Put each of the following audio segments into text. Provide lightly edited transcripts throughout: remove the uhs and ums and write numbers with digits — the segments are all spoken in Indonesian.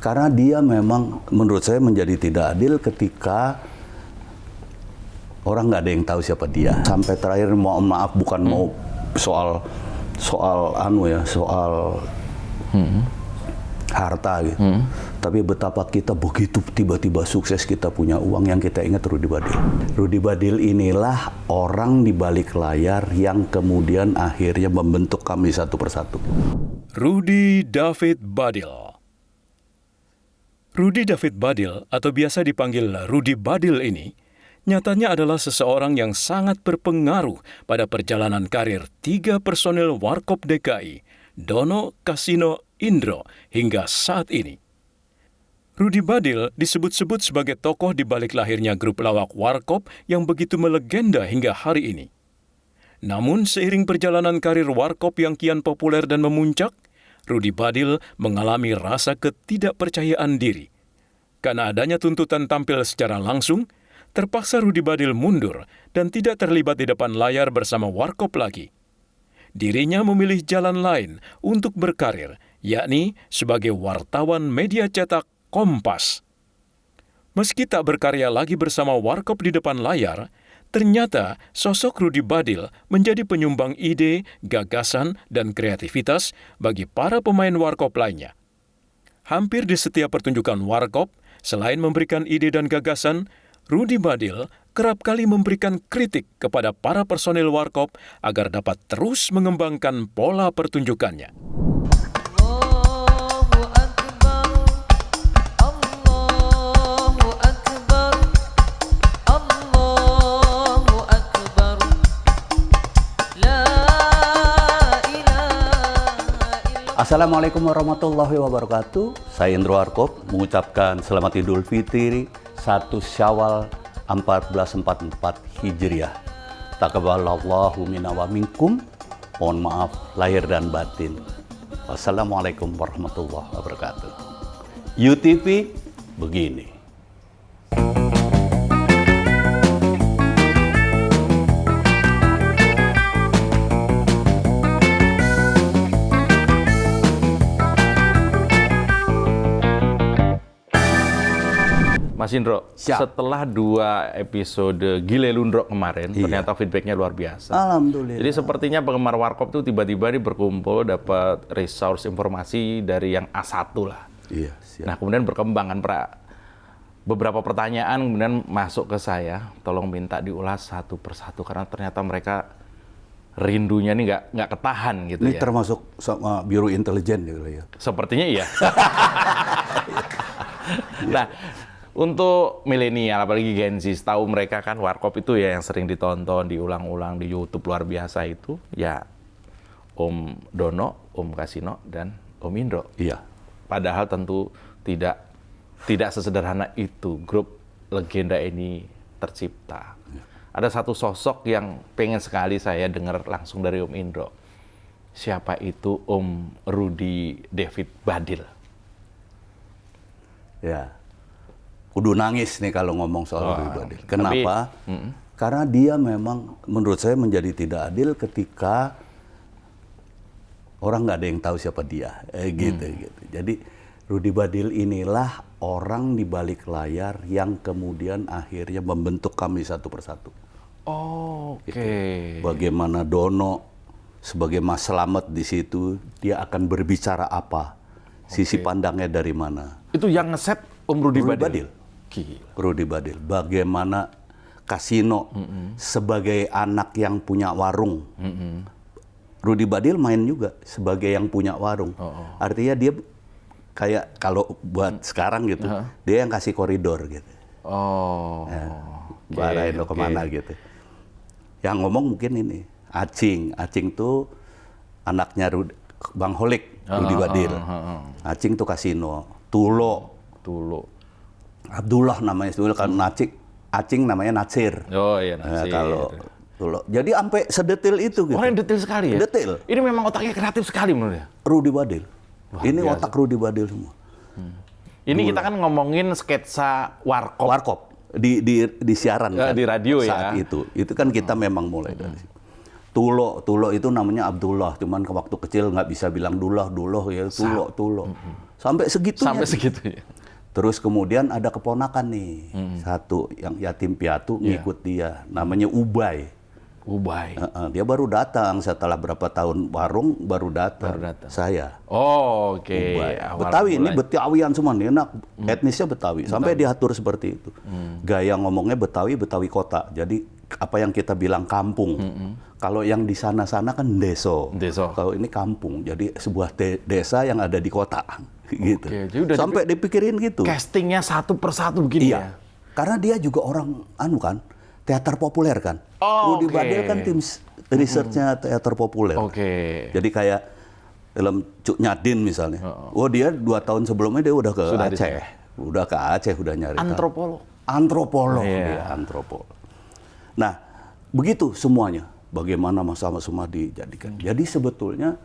Karena dia memang menurut saya menjadi tidak adil ketika orang nggak ada yang tahu siapa dia. Sampai terakhir mohon maaf bukan mau soal harta gitu. Tapi betapa kita begitu tiba-tiba sukses kita punya uang, yang kita ingat Rudy Badil. Rudy Badil inilah orang di balik layar yang kemudian akhirnya membentuk kami satu persatu. Rudy David Badil. Rudy David Badil atau biasa dipanggil Rudy Badil ini nyatanya adalah seseorang yang sangat berpengaruh pada perjalanan karir 3 personil Warkop DKI, Dono, Kasino, Indro, hingga saat ini. Rudy Badil disebut-sebut sebagai tokoh di balik lahirnya grup lawak Warkop yang begitu melegenda hingga hari ini. Namun seiring perjalanan karir Warkop yang kian populer dan memuncak, Rudy Badil mengalami rasa ketidakpercayaan diri. Karena adanya tuntutan tampil secara langsung, terpaksa Rudy Badil mundur dan tidak terlibat di depan layar bersama Warkop lagi. Dirinya memilih jalan lain untuk berkarir, yakni sebagai wartawan media cetak Kompas. Meski tak berkarya lagi bersama Warkop di depan layar, ternyata sosok Rudy Badil menjadi penyumbang ide, gagasan, dan kreativitas bagi para pemain Warkop lainnya. Hampir di setiap pertunjukan Warkop, selain memberikan ide dan gagasan, Rudy Badil kerap kali memberikan kritik kepada para personil Warkop agar dapat terus mengembangkan pola pertunjukannya. Assalamualaikum warahmatullahi wabarakatuh. Saya Indro Warkop mengucapkan selamat Idul Fitri 1 Syawal 1444 Hijriah. Taqabbalallahu minna wa minkum. Mohon maaf lahir dan batin. Wassalamualaikum warahmatullahi wabarakatuh. UTV begini. Mas Indro, setelah 2 episode Gile Lundro kemarin, ternyata feedbacknya luar biasa. Alhamdulillah. Jadi sepertinya penggemar Warkop tuh tiba-tiba berkumpul dapat resource informasi dari yang A1 lah. Iya, siap. Nah kemudian berkembang kan, beberapa pertanyaan kemudian masuk ke saya, tolong minta diulas satu persatu karena ternyata mereka rindunya nih nggak ketahan gitu Ini ya. termasuk sama Biro Intelijen gitu ya. Sepertinya iya. Nah, untuk milenial, apalagi Gen Z, tahu mereka kan Warkop itu ya yang sering ditonton, diulang-ulang di YouTube luar biasa itu, ya Om Dono, Om Kasino, dan Om Indro. Iya. Padahal tentu tidak sesederhana itu grup legenda ini tercipta. Ya. Ada satu sosok yang pengen sekali saya dengar langsung dari Om Indro. Siapa itu Om Rudy David Badil? Ya. Kudu nangis nih kalau ngomong soal Rudy Badil. Kenapa? Tapi, Karena dia memang menurut saya menjadi tidak adil ketika orang nggak ada yang tahu siapa dia. Gitu. Jadi Rudy Badil inilah orang di balik layar yang kemudian akhirnya membentuk kami satu persatu. Oke. Gitu. Bagaimana Dono sebagai Mas Slamet di situ, dia akan berbicara apa? Sisi pandangnya dari mana? Itu yang ngeset Om Rudy Badil. Rudy Badil. Bagaimana Kasino sebagai anak yang punya warung. Rudy Badil main juga sebagai yang punya warung. Artinya dia kayak kalau buat sekarang gitu, dia yang kasih koridor gitu. Arahin lo kemana gitu. Yang ngomong mungkin ini Acing. Acing tuh anaknya Bang Holik, Rudy Badil. Acing tuh Kasino. Tulo. Abdullah namanya dulu kan, Acing namanya Natsir. Oh iya, Natsir. Kalau Tulo. Jadi sampai sedetil itu gitu. Orang yang detail sekali ya? Detail. Ini memang otaknya kreatif sekali menurut ya? Rudy Badil. Ini biasa. otak Rudy Badil semua. Ini kita kan ngomongin sketsa Warkop. Warkop di siaran kan. Di radio saat ya. Itu kan kita memang mulai dari situ. Tulo itu namanya Abdullah, cuman waktu kecil nggak bisa bilang Dullah ya, Tulo. Sampai segitunya. Sampai segitunya. Terus kemudian ada keponakan nih, satu yang yatim piatu ngikut dia, namanya Ubay. Ubay. Dia baru datang setelah berapa tahun warung, baru datang. Saya. Oh, oke. Ubay. Awal Betawi, ini mulai. Betawian semua nih, enak. Etnisnya Betawi. Sampai diatur seperti itu. Gaya ngomongnya Betawi, Betawi kota. Jadi apa yang kita bilang kampung. Kalau yang di sana-sana kan deso. Kalau ini kampung. Jadi sebuah desa yang ada di kota. Gitu. Oke, jadi udah sampai dipikirin gitu. Castingnya satu persatu begini Iya. ya? Karena dia juga orang kan, teater populer kan. Oh, Rudy oke. Badil kan tim researchnya teater populer. Oke. Jadi kayak film Cuk Nyadin misalnya. Oh dia 2 tahun sebelumnya dia udah ke Sudah di Aceh. Udah ke Aceh, udah nyari tahu. Antropolog. Iya. Dia, antropolog. Nah, begitu semuanya. Bagaimana Mas Suma dijadikan. Jadi sebetulnya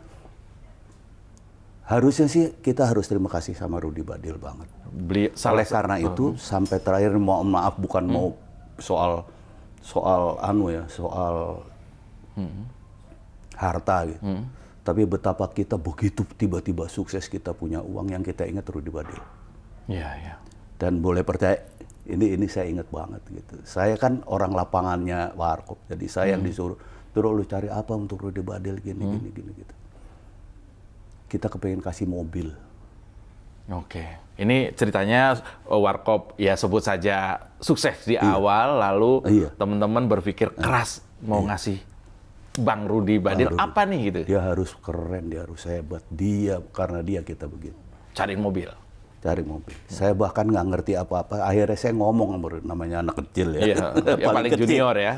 harusnya sih kita harus terima kasih sama Rudy Badil banget. Oleh karena itu sampai terakhir mohon maaf bukan mau soal harta gitu. Tapi betapa kita begitu tiba-tiba sukses kita punya uang yang kita ingat Rudy Badil. Iya, iya. Dan boleh percaya ini saya ingat banget gitu. Saya kan orang lapangannya Warkop. Jadi saya yang disuruh terus lu cari apa untuk Rudy Badil gini gitu. Kita kepengen kasih mobil. Oke. Ini ceritanya Warkop ya sebut saja sukses di awal, lalu teman-teman berpikir keras mau ngasih Bang Rudy Badil apa nih gitu. Dia harus keren, dia harus hebat. Karena dia kita begitu. Cari mobil. Saya bahkan nggak ngerti apa-apa. Akhirnya saya ngomong sama namanya anak kecil ya. Iya, paling kecil. junior ya.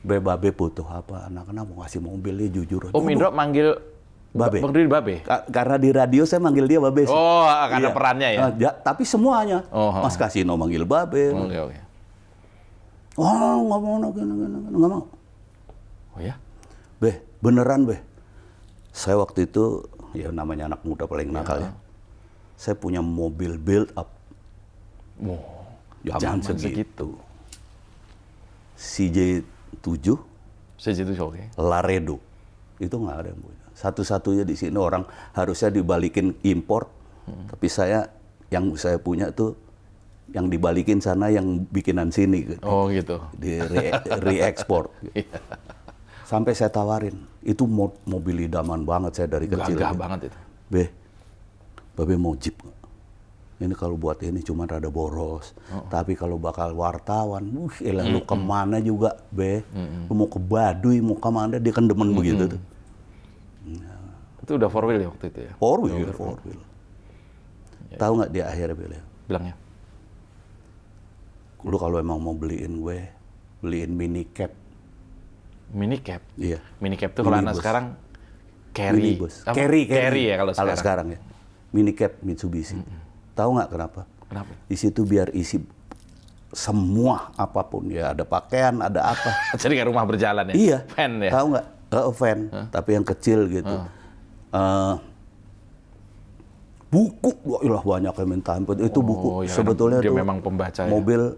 Babe butuh apa? Anak-anak mau ngasih mobil dia jujur. Om Indro manggil Babe. Bang Rudy Babe? Karena di radio saya manggil dia Babe sih. Oh, karena perannya ya? Tapi semuanya. Mas Kasino manggil Babe. Oke. Oh, nggak mau. Oh ya? Beneran, Saya waktu itu, ya namanya anak muda paling nakal ya. Saya punya mobil build up. Zaman segitu. CJ7. Oke. Laredo. Itu nggak ada yang punya. Satu-satunya di sini orang harusnya dibalikin impor. Tapi yang saya punya tuh yang dibalikin sana yang bikinan sini. Gitu. Oh gitu. Di re-export. Gitu. Sampai saya tawarin. Itu mobil idaman banget saya dari kecil. Gagah banget itu. Babe mau Jeep nggak? Ini kalau buat ini cuma rada boros. Tapi kalau bakal wartawan, lu kemana juga, Lu mau ke Baduy, mau kemana, dia kan demen begitu tuh. Itu udah 4 wheel ya waktu itu ya? 4 wheel. Tahu nggak dia akhirnya bilangnya? Lu kalau emang mau beliin mini cab. Mini cab? Iya. Mini cab tuh kalau anak sekarang carry. Carry ya kalau sekarang. Ya. Mini cab Mitsubishi. Tahu nggak kenapa? Kenapa? Di situ biar isi semua apapun ya, ada pakaian, ada apa. Jadi kayak rumah berjalan ya? Iya. Van ya? Tahu nggak? Van, tapi yang kecil gitu. Buku, wah banyak yang minta ampun. Itu buku ya, sebetulnya dia tuh memang pembaca mobil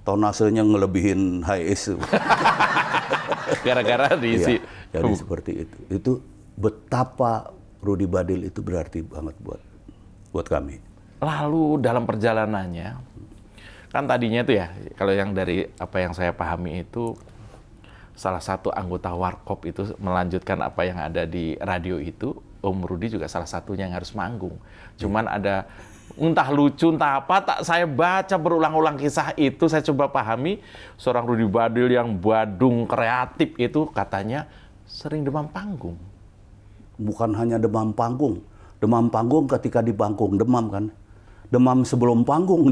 tonasenya ngelebihin high-ace. Gara-gara diisi. Jadi seperti itu. Itu betapa Rudy Badil itu berarti banget buat kami. Lalu dalam perjalanannya, kan tadinya tuh ya, kalau yang dari apa yang saya pahami itu, salah satu anggota Warkop itu melanjutkan apa yang ada di radio itu, Om Rudy juga salah satunya yang harus manggung. Cuman ada, entah lucu, entah apa, saya baca berulang-ulang kisah itu, saya coba pahami, seorang Rudy Badil yang badung kreatif itu katanya sering demam panggung. Bukan hanya demam panggung ketika di panggung demam kan. Demam sebelum panggung.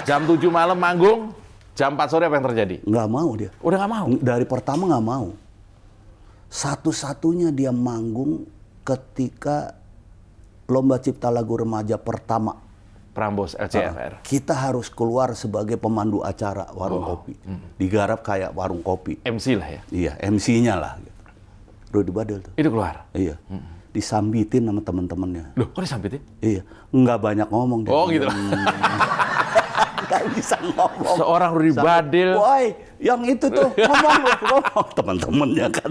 Jam 7 malam manggung, jam 4 sore apa yang terjadi? Nggak mau dia. Udah nggak mau? Dari pertama nggak mau. Satu-satunya dia manggung ketika Lomba Cipta Lagu Remaja pertama. Prambors LCFR. Kita harus keluar sebagai pemandu acara warung kopi. Digarap kayak warung kopi. MC lah ya? Iya, MC-nya lah. Gitu. Rudy Badil tuh. Itu keluar? Iya. Disambitin sama teman-temannya. Loh, kok disambitin? Iya. Nggak banyak ngomong. Oh gitu. nggak bisa ngomong. Seorang Rudy Badil. Woi, yang itu tuh ngomong.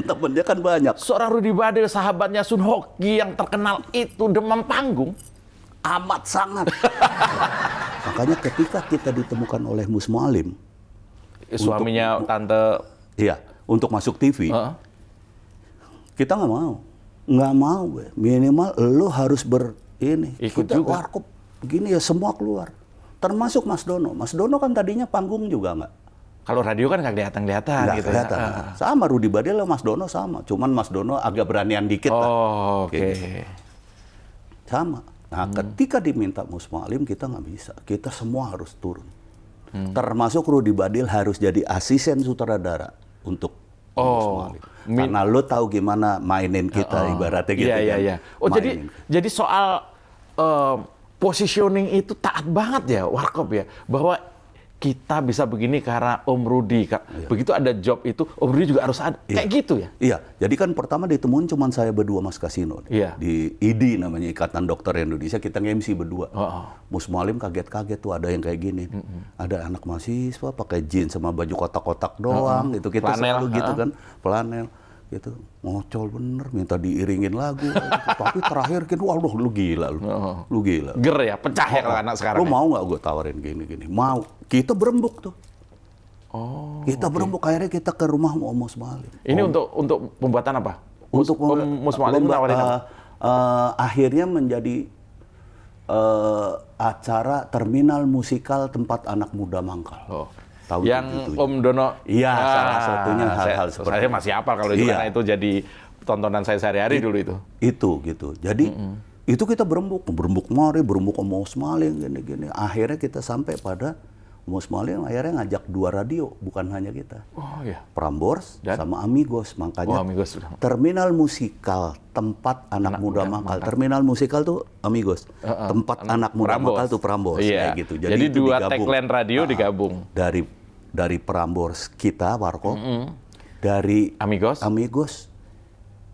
Temennya kan banyak. Seorang Rudy Badil, sahabatnya Sun Hoki yang terkenal itu demam panggung. Amat sangat. Makanya ketika kita ditemukan oleh Mus Mualim, Suaminya tante. iya, untuk masuk TV, kita nggak mau, minimal lo harus Ikut kita juga. warkop begini ya semua keluar, termasuk Mas Dono. Mas Dono kan tadinya panggung juga nggak Kalau radio kan nggak kelihatan gitu kelihatan. ya. Sama Rudy Badil, Mas Dono sama, cuman Mas Dono agak beranian dikit lah. Oh, oke. Gitu. Sama. Nah, ketika diminta Mus Mualim kita nggak bisa, kita semua harus turun. Termasuk Rudy Badil harus jadi asisten sutradara untuk Mus Mualim. Karena lo tahu gimana mainin kita, ibaratnya gitu Iya, kan. iya. Oh, jadi soal positioning itu taat banget ya Warkop ya, bahwa kita bisa begini karena Om Rudy. Begitu ada job itu, Om Rudy juga harus ada. Kayak gitu ya? Iya, jadi kan pertama ditemuin cuma saya berdua Mas Kasino. Iya. Di IDI namanya, Ikatan Dokter Indonesia, kita nge-MC berdua. Mus Mualim kaget-kaget tuh ada yang kayak gini. Ada anak mahasiswa pakai jeans sama baju kotak-kotak doang gitu. Kita Flanel, selalu gitu kan, flanel gitu. Ngocol bener, minta diiringin lagu. Gitu. Tapi terakhir kan, waduh lu gila lu. Lu gila. Ger ya, pecah ya kalau anak sekarang. Lu Ya? mau nggak gue tawarin gini-gini? Mau. Kita berembuk tuh. Kita berembuk, akhirnya kita ke rumah Mus Mualim. Ini untuk pembuatan apa? Untuk Mus Mualim nawarin apa? Akhirnya menjadi acara terminal musikal tempat anak muda mangkal. Tahun Yang 77. Om Dono. Iya, salah satunya hal-hal seperti saya masih hafal kalau itu karena itu jadi tontonan saya sehari-hari dulu itu. Itu gitu. Jadi itu kita berembuk mari, berembuk sama Mus Mualim gini-gini. Akhirnya kita sampai pada Mus Mualim akhirnya ngajak 2 radio, bukan hanya kita. Oh iya. Prambors sama Amigos, makanya Amigos sudah. terminal musikal tempat anak muda mangkal. Terminal musikal tuh Amigos, tempat anak muda mangkal tuh Prambors, Iya. kayak gitu. Jadi itu dua digabung. tagline radio digabung. Dari Prambors kita Warkop, dari Amigos.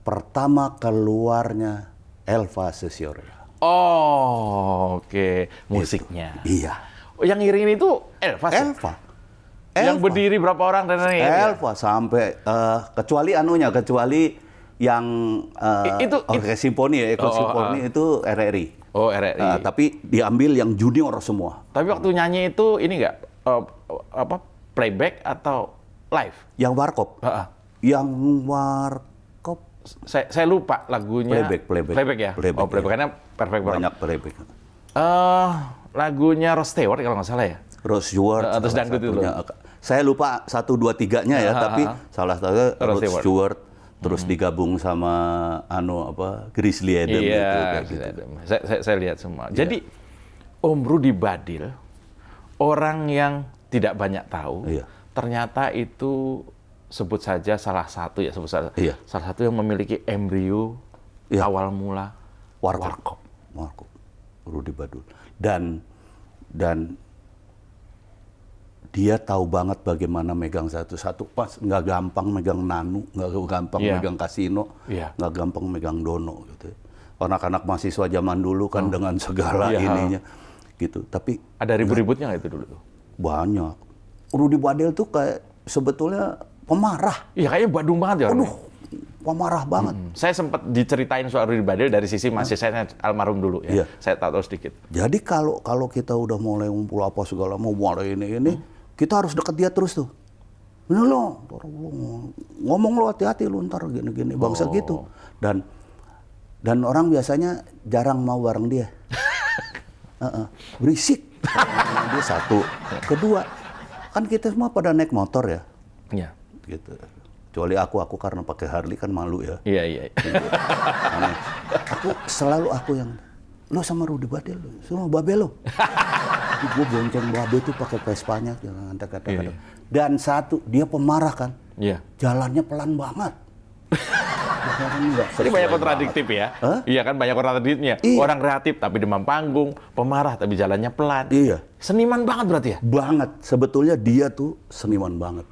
pertama keluarnya Elva Sesioria. Oh, oke. Musiknya. Iya. Oh, yang ngiringin itu Elva. Elva. Yang berdiri berapa orang dan Elva sampai kecuali yang Itu simfoni ya, simfoni itu RRI. Oh, RRI. Tapi diambil yang junior semua. Tapi waktu nyanyi itu ini enggak playback atau live? Yang Warkop. Yang Warkop Saya lupa lagunya. Playback Ya. Playback, Oh, playback karena perfect banget. banyak playback. Lagunya Rod Stewart kalau nggak salah ya. Rod Stewart. Terus dangdut itu. Saya lupa 1, 2, 3-nya ya, tapi salah satunya Rod Stewart. Terus digabung sama Grizzly Adams Iya, itu kayak gitu. Saya lihat semua. Jadi Om Rudy Badil, orang yang tidak banyak tahu, ternyata itu sebut saja salah satu salah satu yang memiliki embrio awal mula Warkop. Rudy Badil. Dan dia tahu banget bagaimana megang satu-satu. Pas nggak gampang megang Nanu, nggak gampang megang Kasino, nggak gampang megang Dono gitu. Anak-anak mahasiswa zaman dulu kan dengan segala ininya gitu. Tapi ada ribut-ributnya nggak itu dulu tuh? Banyak. Rudy Badil tuh kayak sebetulnya pemarah. Iya, kayaknya Badung banget ya. Aduh, pemarah banget. Saya sempat diceritain soal Rudy Badil dari sisi masih saya almarhum dulu ya. Saya tahu sedikit. Jadi kalau kita udah mulai ngumpul apa segala mau mulai ini, kita harus deket dia terus tuh. Ini lo, ngomong lo hati-hati lo ntar gini-gini bangsa gitu. Dan orang biasanya jarang mau bareng dia. Berisik. Dia satu. Kedua, kan kita semua pada naik motor ya. Iya. Gitu. Kecuali aku karena pakai Harley kan malu ya. Iya. Aku yang lo sama Rudy Badil, sama Babe lo. Gue bonceng Babe tuh pakai Vespanya, kata-kata. Dan satu, dia pemarah kan. Iya. Jalannya pelan banget. Ini banyak kontradiktif ya. Iya kan banyak kontradiktifnya. Orang kreatif tapi demam panggung, pemarah tapi jalannya pelan. Iya. Seniman banget berarti ya? Banget. Sebetulnya dia tuh seniman banget.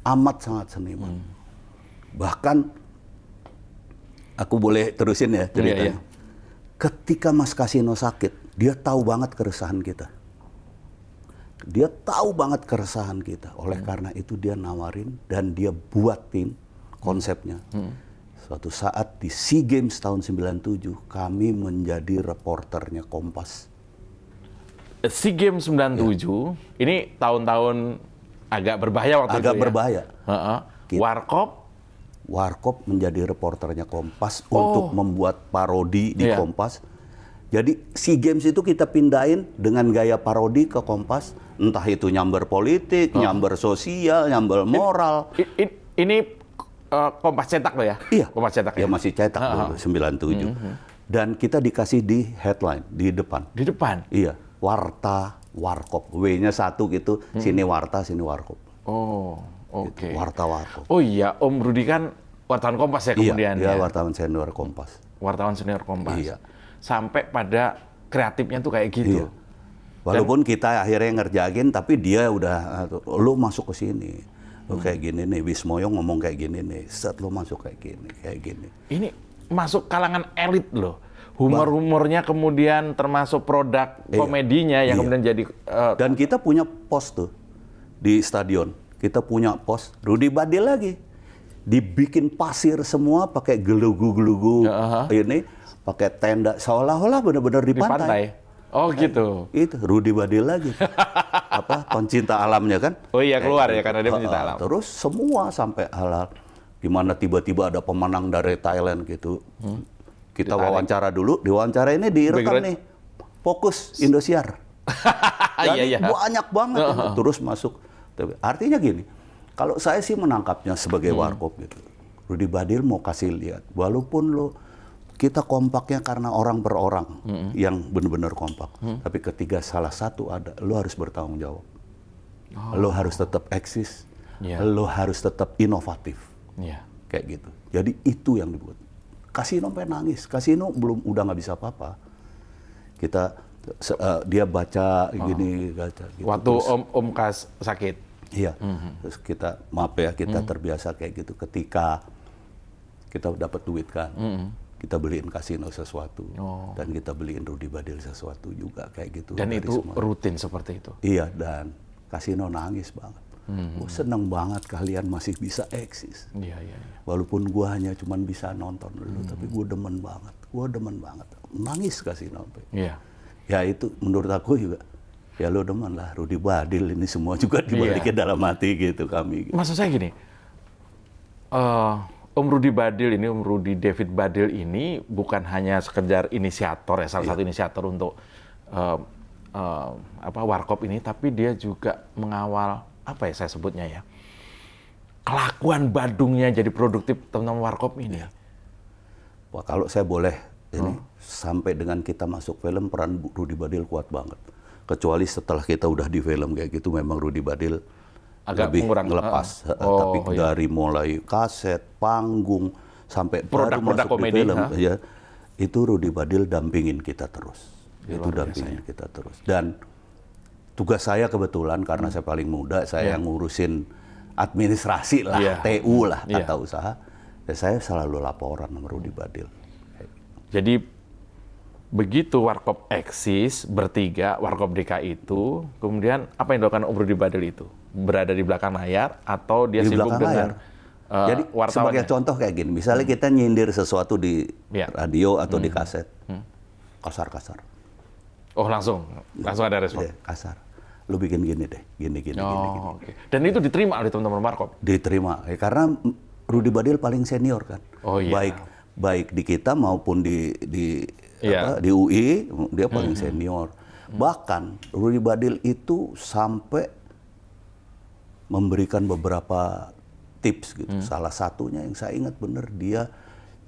Amat sangat seniman. Bahkan aku boleh terusin ya ceritanya. Iya. Ketika Mas Kasino sakit, dia tahu banget keresahan kita. Dia tahu banget keresahan kita. Oleh karena itu dia nawarin dan dia buatin konsepnya. Suatu saat di SEA Games tahun 97 kami menjadi reporternya Kompas. SEA Games 97 ini tahun-tahun agak berbahaya waktu itu ya. Agak berbahaya. Gitu. Warkop menjadi reporternya Kompas untuk membuat parodi di Kompas. Jadi SEA Games itu kita pindahin dengan gaya parodi ke Kompas. Entah itu nyamber politik, nyamber sosial, nyamber moral. Ini Kompas cetak loh ya? Iya. Kompas cetak ya? Masih cetak dulu, 97. Dan kita dikasih di headline, di depan. Di depan? Iya. Warta, Warkop. W-nya satu gitu, sini Warta, sini Warkop. Oh, oke. Gitu, Warta, Warkop. Oh iya, Om Rudi kan wartawan Kompas ya kemudian Iya, ya? wartawan senior Kompas. Wartawan senior Kompas. Iya. Sampai pada kreatifnya tuh kayak gitu. Iya. Walaupun kita akhirnya ngerjain, tapi dia udah, lu masuk ke sini. Lu kayak gini nih, Wismoyo ngomong kayak gini nih. Set lu masuk kayak gini. Ini masuk kalangan elit loh. Humor-humornya kemudian termasuk produk komedinya yang kemudian jadi... Dan kita punya pos tuh di stadion. Kita punya pos, Rudi Badil lagi. Dibikin pasir semua pakai gelugu-gelugu ini, pakai tenda. Seolah-olah benar-benar di pantai. Oh gitu. Itu Rudi Badil lagi. Pencinta alamnya kan. Oh iya keluar ya karena dia pencinta alam. Terus semua sampai halal. Gimana tiba-tiba ada pemenang dari Thailand gitu. Kita wawancara dulu. Di wawancara ini direkam nih. Fokus Indosiar. Jadi banyak banget. Terus masuk. Artinya gini. Kalau saya sih menangkapnya sebagai warkop gitu. Rudi Badil mau kasih lihat. Walaupun lo kita kompaknya karena orang per orang yang benar-benar kompak. Tapi ketika salah satu ada, lo harus bertanggung jawab. Lo harus tetap eksis. Lo harus tetap inovatif. Kayak gitu. Jadi itu yang dibuat. Kasino sampai nangis. Kasino udah nggak bisa apa-apa. Dia baca gini, baca. Gitu. Waktu Om Kas sakit. Iya. Terus kita maaf ya, kita terbiasa kayak gitu. Ketika kita dapat duit kan. Kita beliin Kasino sesuatu, dan kita beliin Rudi Badil sesuatu juga kayak gitu. Dan itu semua. Rutin seperti itu? Iya, dan Kasino nangis banget. Gue seneng banget kalian masih bisa eksis. Iya. Walaupun gue hanya cuman bisa nonton dulu, tapi gue demen banget. Nangis Kasino. Iya. Ya itu menurut aku juga, ya lo demen lah Rudi Badil ini semua juga dibalikin dalam hati gitu kami. Gitu. Maksud saya gini, Om Rudi Badil ini, Om Rudi David Badil ini bukan hanya sekedar inisiator ya, salah satu inisiator untuk warkop ini, tapi dia juga mengawal saya sebutnya ya, kelakuan Badungnya jadi produktif teman-teman warkop ini. Wah, kalau saya boleh ini sampai dengan kita masuk film peran Rudi Badil kuat banget. Kecuali setelah kita udah di film kayak gitu, memang Rudi Badil agak lebih ngelepas, tapi dari mulai kaset, panggung, sampai baru masuk komedi, di film, ya, itu Rudi Badil dampingin kita terus. Itu dampingin kita terus. Dan tugas saya kebetulan, karena saya paling muda, saya yang ngurusin administrasi lah, TU lah, tata usaha. Dan saya selalu laporan sama Rudi Badil. Jadi, begitu Warkop eksis, bertiga, Warkop DKI itu, kemudian apa yang dilakukan Om Rudi Badil itu? Berada di belakang layar atau dia di sibuk dengan jadi sebagai contoh kayak gini, misalnya kita nyindir sesuatu di radio atau di kaset, kasar-kasar. Oh langsung ada respon? Ya, kasar. Lu bikin gini deh, gini. Okay. Dan itu diterima oleh teman-teman Warkop? Diterima, karena Rudi Badil paling senior kan. Oh iya. Baik di kita maupun di UI, dia paling senior. Bahkan Rudi Badil itu sampai memberikan beberapa tips gitu. Salah satunya yang saya ingat benar, dia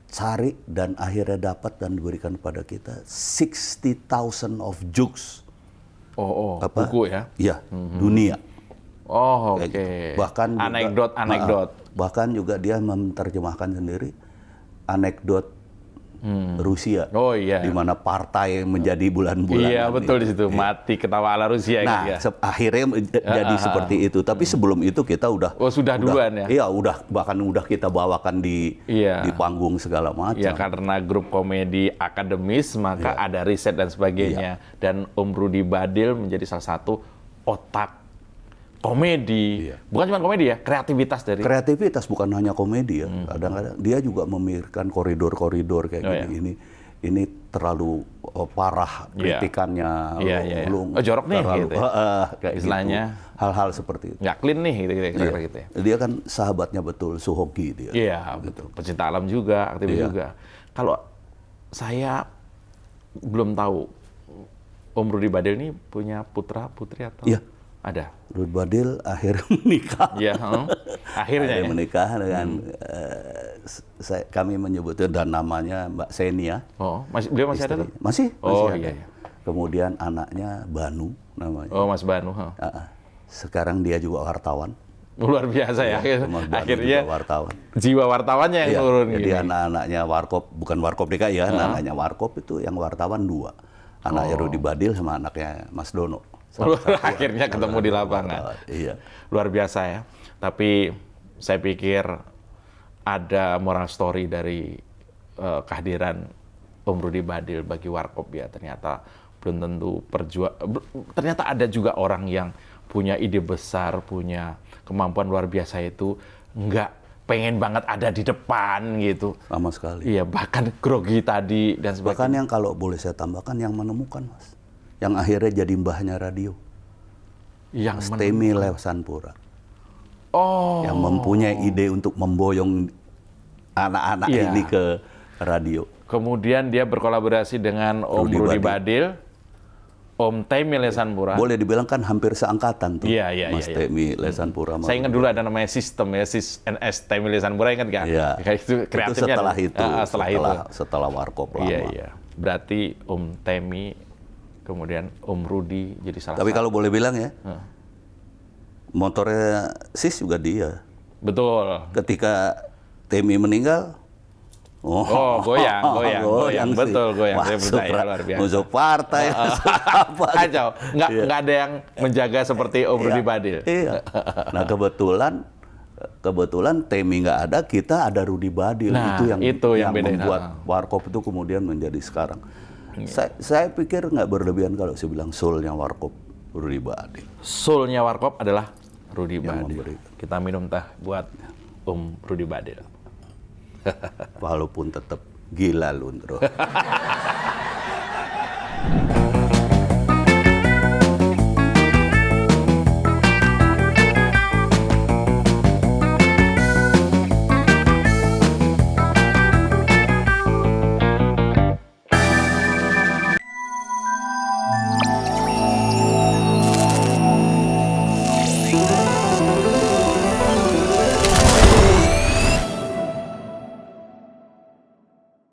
cari dan akhirnya dapat dan diberikan kepada kita 60,000 of jokes. Buku ya? Iya, dunia. Oke. Bahkan anekdot. Bahkan juga dia menerjemahkan sendiri anekdot Rusia, di mana partai menjadi bulan-bulan. Iya betul di situ, mati ketawa ala Rusia. Nah, akhirnya jadi seperti itu. Tapi sebelum itu kita udah duluan ya? Iya, bahkan udah kita bawakan di panggung segala macam. Iya, karena grup komedi akademis, maka ada riset dan sebagainya. Dan Om Rudi Badil menjadi salah satu otak, komedi. Bukan cuma komedi ya, kreativitas dari... Kreativitas bukan hanya komedi ya. Kadang-kadang dia juga memikirkan koridor-koridor kayak gini. Ini terlalu parah kritikannya. Jorok nih terlalu, gitu ya. Kayak istilahnya. Gitu. Hal-hal seperti itu. Nggak clean nih gitu, kira-kira gitu ya. Dia kan sahabatnya betul, Suhoki dia. Iya, betul. Pecinta alam juga, aktivis juga. Kalau saya belum tahu, Om Rudi Badil ini punya putra, putri atau? Iya. Ada. Rudi Badil akhirnya menikah. Iya, akhirnya ya? Menikah dengan kami menyebutnya dan namanya Mbak Senia. Oh, beliau masih ada tuh? Masih Oh, ada. iya. Kemudian anaknya Banu namanya. Oh, Mas Banu. Sekarang dia juga wartawan. Luar biasa ya. Akhirnya wartawan. Jiwa wartawannya yang turun. Jadi anak-anaknya Warkop, bukan Warkop DKI ya, anak-anaknya Warkop itu yang wartawan 2. Anaknya Rudi Badil sama anaknya Mas Dono. Akhirnya ketemu di lapangan. Iya. Luar biasa ya. Tapi saya pikir ada moral story dari kehadiran Om Rudi Badil bagi Warkop ya. Ternyata belum tentu ternyata ada juga orang yang punya ide besar, punya kemampuan luar biasa itu nggak pengen banget ada di depan gitu. Sama sekali. Iya, bahkan grogi tadi dan sebagainya. Bahkan yang kalau boleh saya tambahkan yang menemukan, Mas. Yang akhirnya jadi mbahnya radio. Yang Temi Lesanpura. Oh. Yang mempunyai ide untuk memboyong anak-anak ini ke radio. Kemudian dia berkolaborasi dengan Om Rudi Badil, Om Temi Lesanpura. Boleh dibilang kan hampir seangkatan tuh. Iya, Mas Temi Lesanpura. Saya ingat dulu ada namanya sistem ya, NS Temi Lesanpura, ingat nggak? Iya. Itu kreatifnya. Setelah Warkop lama. Iya. Berarti Om Temi, kemudian Om Rudi jadi salah Tapi satu. kalau boleh bilang ya, motornya Sis juga dia. Betul. Ketika Temi meninggal, goyang, betul, goyang. Saya percaya, luar biasa. Masuk partai, apa. Kacau, nggak ada yang menjaga seperti Om Rudi Badil. Iya. Nah kebetulan Temi nggak ada, kita ada Rudi Badil. Nah, itu yang bedain. membuat Warkop itu kemudian menjadi sekarang. Saya pikir nggak berlebihan kalau saya bilang soul-nya Warkop Rudi Badil. Soul-nya Warkop adalah Rudi Yang Badil. memberikan. Kita minum teh buat Om Rudi Badil. Walaupun tetap gila Lundro.